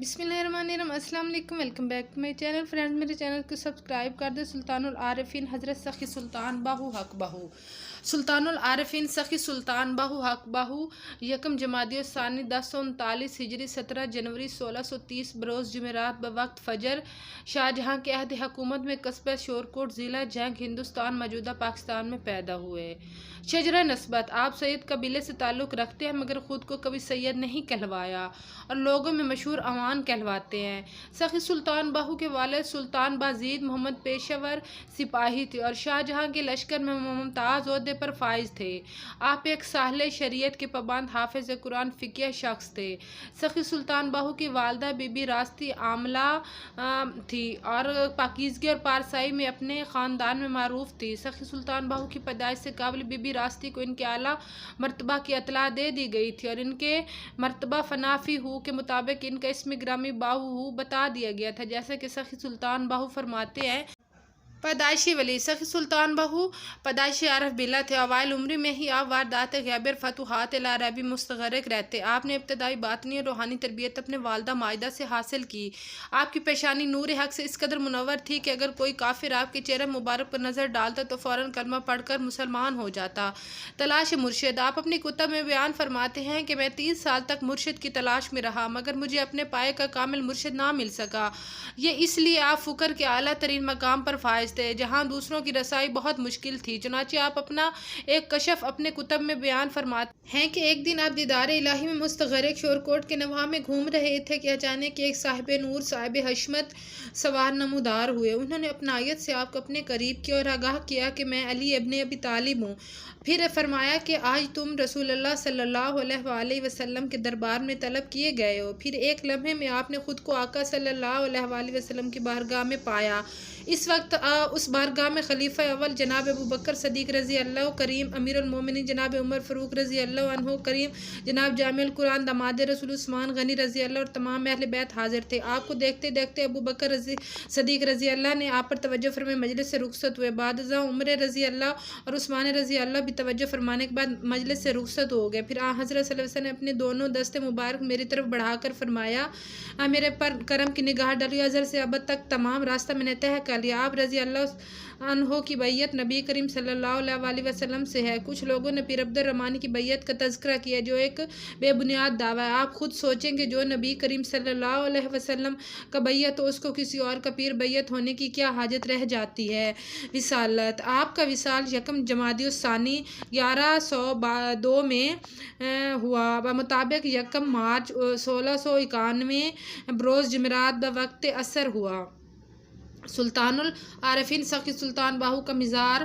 बिस्मिल्लाहिर्रहमानिर्रहीम। अस्सलाम वालेकुम। Welcome back to my channel. Friends, मेरे चैनल को सब्सक्राइब कर दे। सुल्तानुल आरिफीन हज़रत सखी सुल्तान बाहू हक बाहू। सुल्तानुल आरिफीन सखी सुल्तान बाहू हक बाहू यकम जमादियो सानी 1039 हिजरी 17 जनवरी 1630 बरोज़ जुमेरात बवक्त फ़जर शाहजहाँ के अहद हुकूमत में कस्बा शोरकोट ज़िला जंग हिंदुस्तान मौजूदा पाकिस्तान में पैदा हुए। शजरा नस्बत, आप सैयद कबीले से ताल्लुक़ रखते हैं मगर ख़ुद को कभी सैयद नहीं कहलवाया और लोगों में मशहूर अवान कहलवाते हैं। सखी सुल्तान बाहू के वालिद सुल्तान बाज़ीद मोहम्मद पेशेवर सिपाही थे और शाहजहाँ के लश्कर में मुमताज़ ओहदे पर फाइज थे। आप एक साहले शरीयत के पाबंद हाफिज़ कुरान फ़िक़ह शख्स थे। सखी सुल्तान बाहू की वालदा बीबी रास्ती आमला थी और पाकीज़गी और पारसाई में अपने ख़ानदान में मारूफ़ थी। सखी सुल्तान बाहू की पैदाइश से काबिल बीबी रास्ती को इनके आला मर्तबा की इत्तला दे दी गई थी और इनके मर्तबा फनाफी हु के मुताबिक इनका इसमें ग्रामी बाहू बता दिया गया था। जैसे कि सखी सुल्तान बाहू फरमाते हैं, पैदाइशी वली सखी सुल्तान बाहू पैदाइशी अरफ बिला थे। अवाइल उम्र में ही आप वारदात गैबर फतूहात अरबी मुस्तगरक रहते। आपने इब्तदाई बातनी और रूहानी तरबियत अपने वालदा मायदा से हासिल की। आपकी पेशानी नूर हक से इस कदर मुनव्वर थी कि अगर कोई काफिर आपके चेहरे मुबारक पर नज़र डालता तो फ़ौरन कलमा पढ़कर मुसलमान हो जाता। तलाश मुर्शिद, आप अपनी कुतब में बयान फरमाते हैं कि मैं 30 साल तक मुर्शिद की तलाश में रहा मगर मुझे अपने पाए का कामिल मुर्शिद ना मिल सका। ये इसलिए आप फ़ुकर के आला तरीन मकाम पर फायज थे जहाँ दूसरों की रसाई बहुत मुश्किल थी। चुनांचे आप अपना एक कशफ अपने कुतब में बयान फरमाते हैं कि एक दिन आप दीदार इलाही में मुस्तगरक शोरकोट के नवा में घूम रहे थे कि अचानक एक साहिब नूर साहिब हशमत सवार नमूदार हुए। उन्होंने अपना आयत से आपको अपने करीब किया और आगाह किया कि मैं अली इब्ने अबी तालिब हूँ। फिर फरमाया कि आज तुम रसूलुल्लाह सल्लल्लाहु अलैहि वसल्लम के दरबार में तलब किए गए हो। फिर एक लम्हे में आपने ख़ुद को आका सल्लल्लाहु अलैहि वसल्लम की बारगाह में पाया। इस वक्त उस बारगाह में खलीफा अव्वल जनाब अबू बकर सदीक रज़ी अल्लाह करीम, अमीरुल मोमिनीन जनाब उमर फ़ारूक रज़ी अल्लाह अन्हु करीम, जनाब जामिउल कुरान दामाद रसूल उस्मान गनी रज़ी अल्लाह और तमाम अहले बैत हाजिर थे। आपको देखते देखते अबू बकर सदीक रज़ी अल्लाह ने आप पर तवज्जो फरमाई मजलिस से रुखसत हुए। बादशाह उमर रज़ी अल्लाह और उस्मान रज़ी अल्लाह भी तवज्जो फरमाने के बाद मजलिस से रुखसत हो गए। फिर हज़रत सल्लल्लाहु अलैहि वसल्लम ने अपने दोनों दस्ते मुबारक मेरी तरफ बढ़ाकर फरमाया, मेरे पर करम की निगाह डाली। अज़र से अब तक तमाम रास्ता मैंने तय कर लिया। आप रज़ी अल्लाह अन्हो की बैयत नबी करीम सल्लल्लाहु अलैहि वसल्लम से है। कुछ लोगों ने पीर अब्दुर रहमान की बैयत का तज़किरा किया जो एक बेबुनियाद दावा है। आप खुद सोचें कि जो नबी करीम सल्लल्लाहु अलैहि वसल्लम का बैयत हो उसको किसी और का पीर बैयत होने की क्या हाजत रह जाती है। विसालत, आपका विसाल यकम जमादियो सानी 1102 में हुआ। मुताबिक यकम मार्च 1691 बरोज़ जुमेरात बवक्त असर हुआ। सुल्तानुल आरिफीन सखी सुल्तान बाहू का मज़ार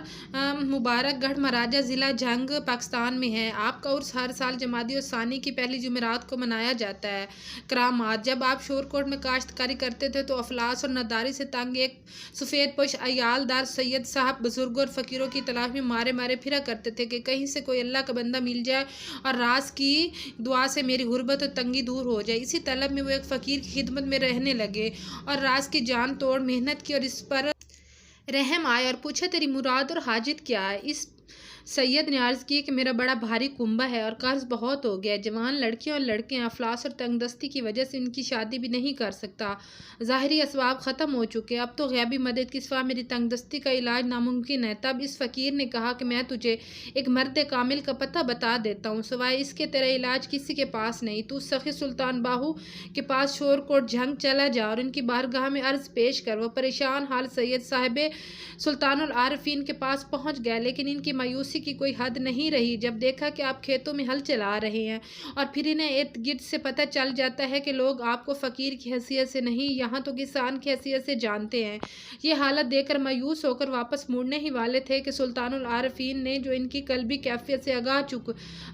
मुबारक गढ़ महाराजा ज़िला जंग पाकिस्तान में है। आपका उर्स हर साल जमादी और सानी की पहली जुमेरात को मनाया जाता है। करामात, जब आप शोरकोट में काश्तकारी करते थे तो अफलास और नदारी से तंग एक सफ़ेद पोश अयालदार सैयद साहब बुजुर्गों और फ़कीरों की तलाश में मारे मारे फिरा करते थे कि कहीं से कोई अल्लाह का बंदा मिल जाए और राज की दुआ से मेरी गुर्बत और तंगी दूर हो जाए। इसी तलब में वो एक फ़कीर की खिदमत में रहने लगे और राज की जान तोड़ मेहनत की और इस पर रहम आए और पूछा, तेरी मुराद और हाजित क्या है। इस सैयद ने अर्ज़ की कि मेरा बड़ा भारी कुंबा है और कर्ज बहुत हो गया। जवान लड़कियां और लड़के अफलास और तंगदस्ती की वजह से इनकी शादी भी नहीं कर सकता। ज़ाहिरी असबाब ख़त्म हो चुके, अब तो गैबी मदद की सिवा मेरी तंगदस्ती का इलाज नामुमकिन है। तब इस फ़कीर ने कहा कि मैं तुझे एक मर्द कामिल का पता बता देता हूँ, सिवाय इसके तेरा इलाज किसी के पास नहीं। तू सखी सुल्तान बाहू के पास शोरकोट जंग चला जा और इनकी बारगाह में अर्ज़ पेश कर। वह परेशान हाल सैयद साहिब सुल्तानुल आरिफीन के पास पहुँच गया, लेकिन इनकी मायूसी की कोई हद नहीं रही जब देखा कि आप खेतों में हल चला रहे हैं और फिर इन्हें इर्द गिर्द से पता चल जाता है कि लोग आपको फ़कीर की हैसियत से नहीं, यहाँ तो किसान की हैसियत से जानते हैं। ये हालत देखकर मायूस होकर वापस मुड़ने ही वाले थे कि सुल्तानुल आरिफीन ने, जो इनकी कल्बी कैफियत से आगाह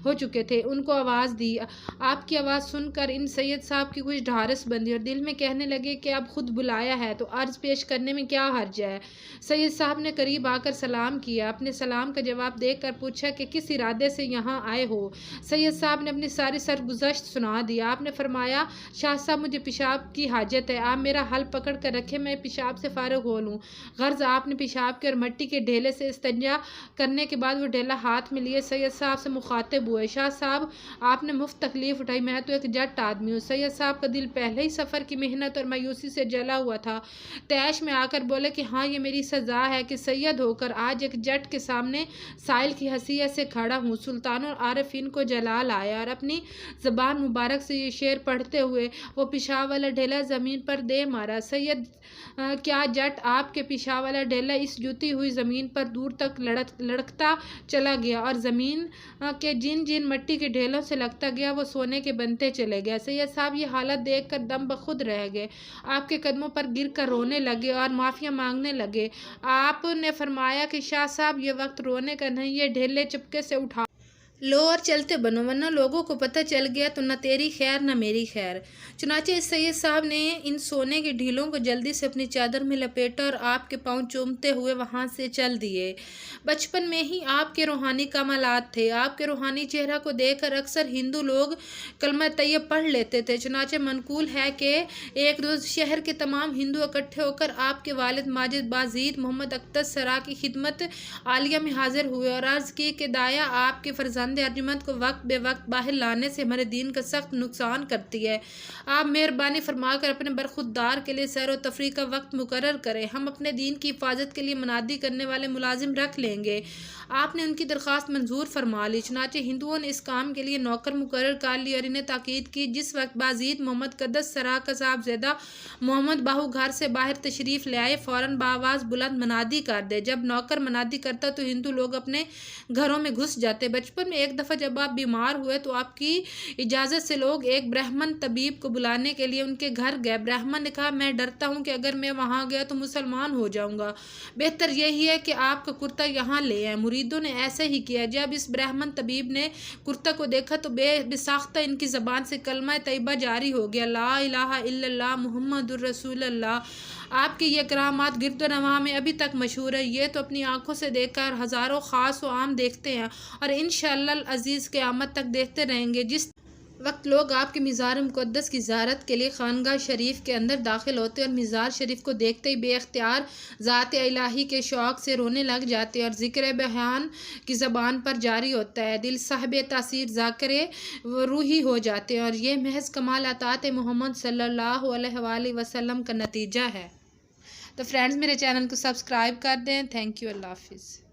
हो चुके थे, उनको आवाज़ दी। आपकी आवाज़ सुनकर इन सैयद साहब की कुछ ढारस बंदी और दिल में कहने लगे कि अब खुद बुलाया है तो अर्ज़ पेश करने में क्या हर्ज है। सैयद सैयद साहब ने करीब आकर सलाम किया। अपने सलाम का जवाब देकर पूछा कि किस इरादे से यहाँ आए हो। सैयद साहब ने अपनी सारी सरगुज़श्त सुना दिया। आपने फरमाया, शाह साहब मुझे पेशाब की हाजत है, आप मेरा हल पकड़ कर रखें, मैं पेशाब से फ़ारिग हो लूँ। गर्ज आपने पेशाब के और मिट्टी के ढेले से इस्तंजा करने के बाद वो ढेला हाथ में लिए सैयद साहब से मुखातिब हुए। शाह साहब आपने मुफ्त तकलीफ़ उठाई, मैं तो एक जट आदमी हूँ। सैयद साहब का दिल पहले ही सफ़र की मेहनत और मायूसी से जला हुआ था। तैश में आकर बोले कि हाँ, ये मेरी सज़ा है कि सैयद होकर आज एक जट के सामने साइल की हसीयत से खड़ा हूँ। सुल्तानुल आरिफीन को जलाल आया और अपनी ज़बान मुबारक से ये शेर पढ़ते हुए वो पेशाब वाला ढेला ज़मीन पर दे मारा। सैयद क्या जट आपके पेशाब वाला ढेला इस जुती हुई ज़मीन पर दूर तक लड़कता चला गया और ज़मीन के जिन जिन मिट्टी के ढेलों से लगता गया वो सोने के बनते चले गए। सैयद साहब ये हालत देखकर दम बखुद रह गए, आपके कदमों पर गिर कर रोने लगे और माफ़िया मांगने लगे। आपने फरमाया कि शाह साहब ये वक्त रोने का नहीं, ये ढेले चुपके से उठा लो और चलते बनो, वरना लोगों को पता चल गया तो न तेरी खैर न मेरी खैर। चुनाचे सैयद साहब ने इन सोने के ढीलों को जल्दी से अपनी चादर में लपेटा और आपके पाँव चूमते हुए वहाँ से चल दिए। बचपन में ही आपके रूहानी कमालात थे। आपके रूहानी चेहरा को देखकर अक्सर हिंदू लोग कलमा तैयब पढ़ लेते थे। चुनाचे मनकूल है कि एक रोज़ शहर के तमाम हिंदू इकट्ठे होकर आपके वालिद माजिद बाजीद मोहम्मद अख्तर सरा की खिदमत आलिया में हाजिर हुए और अर्ज़ की कि दाया आपके फर्जंद अर्जुमंद को वक्त बे वक्त बाहर लाने से हमारे दीन का सख्त नुकसान करती है। आप मेहरबानी फरमाकर अपने बरखुरदार के लिए सैर व तफरी का वक्त मुकर्रर करें, हम अपने दीन की हिफाजत के लिए मुनादी करने वाले मुलाजिम रख लेंगे। आपने उनकी दरख्वास्त मंजूर फरमा ली। चुनाचे हिंदुओं ने इस काम के लिए नौकर मुकर्रर कर ली और इन्हें ताकीद की। जिस वक्त बाजीद मोहम्मद कदस सरा का साहबज़ादा मोहम्मद बाहू घर से बाहर तशरीफ़ ले आए, फ़ौरन बावाज़ बुलंद मनादी कर दे। जब नौकर मनादी करता तो हिंदू लोग अपने घरों में घुस जाते। बचपन में एक दफ़ा जब आप बीमार हुए तो आपकी इजाज़त से लोग एक ब्राह्मण तबीब को बुलाने के लिए उनके घर गए। ब्राह्मण ने कहा, मैं डरता हूँ कि अगर मैं वहाँ गया तो मुसलमान हो जाऊँगा, बेहतर यही है कि आपका कुर्ता यहाँ ले आए। मुरीदों ने ऐसे ही किया। जब इस ब्राह्मण तबीब ने कुर्ता को देखा तो बेसाख्ता इनकी ज़बान से कलमा तैयबा जारी हो गया, ला इलाहा इल्लल्लाह मुहम्मदुर रसूलुल्लाह। आपकी ये करामात गिरदोनवा में अभी तक मशहूर है। ये तो अपनी आंखों से देखकर हज़ारों ख़ास व आम देखते हैं और इंशाअल्लाह अज़ीज़ क़यामत तक देखते रहेंगे। जिस वक्त लोग आपके मिज़ार मुक़द्दस की ज़ियारत के लिए खानगाह शरीफ के अंदर दाखिल होते और मिज़ार शरीफ को देखते ही बेख्तियार ज़ात इलाही के शौक़ से रोने लग जाते और ज़िक्र बयान की ज़बान पर जारी होता है, दिल साहिब तासीर ज़ाकिर रूही हो जाते हैं और ये महज कमाल अतात मोहम्मद सल्लल्लाहु अलैहि वसल्लम का नतीजा है। तो फ्रेंड्स, मेरे चैनल को सब्सक्राइब कर दें। थैंक यू, अल्लाह हाफ़िज़।